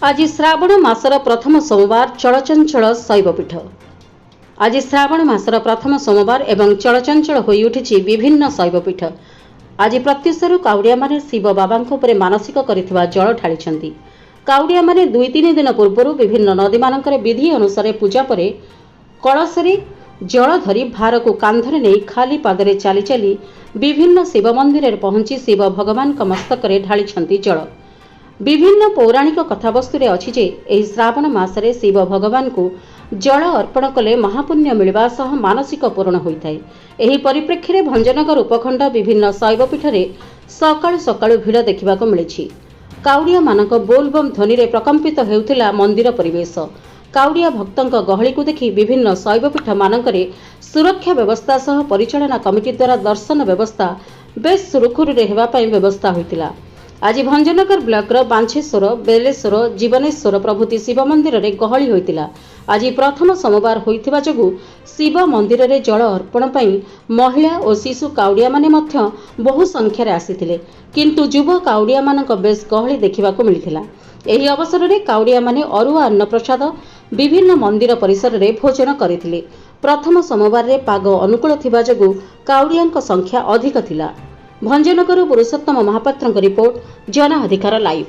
आज श्रावण मासर प्रथम सोमवार चलचंचल शैवपीठ। आज श्रावण मासर प्रथम सोमवार एवं चलचंचल होई उठिछि विभिन्न शैवपीठ। आज प्रत्युषरु काउडिया माने शिव बाबांक उपरे मानसिक करिथिबा जल ढाळिछंती। काउडिया माने 2-3 दिन पूर्वरु विभिन्न नदी मानकर विधि अनुसार पूजा परे कलशरे जल धरी भारको कांधरे नै खाली पादरे चली चली विभिन्न शिव मंदिर रे पहुंची शिव भगवान मस्तकरे ढाळिछंती जल। विभिन्न पौराणिक कथावस्तुरे अछि जे एही श्रावण मासरे शिव भगवान को जल अर्पण कले महापुण्य मिलवा सह मानसिक पूर्ण होइथाय। एही परिप्रेक्षी रे भंजनगर उपखंड विभिन्न शैवपीठ रे सकाळु सकाळु भिड़ देखिबाको मिलिछि। काउडिया मानक बोलबम ध्वनि रे प्रकंपित हेउथिला मंदिर परिवेश। काउडिया भक्तंक गहली को देखि विभिन्न शैवपीठ मानकरे सुरक्षा व्यवस्था सह परिचालना कमिटी द्वारा दर्शन व्यवस्था बेस सुरखुरु रे हेबा पई व्यवस्था होइतिला। आज भंजनगर ब्लॉक बांछेश्वर, बेलेश्वर, जीवनेश्वर प्रभृति शिव मंदिर रे गहली होइतिला। आज प्रथम सोमवार होइथिबा जगु शिव मंदिर रे जल अर्पण पई महिला और शिशु काउडिया माने मध्य बहु संख्या रे आसीथिले, किंतु युव काउडिया मानक बेस गहली देखिबाको मिलिथिला। एही अवसर रे काउडिया माने अरुआ अन्न प्रसाद विभिन्न मंदिर परिसर रे भोजन करिथिले। प्रथम सोमवार रे पाग अनुकूल थिबा जगु काउडियांक संख्या अधिक थिला। भंजनगर पुरुषोत्तम महापात्रଙ୍କ रिपोर्ट जन अधिकार लाइव।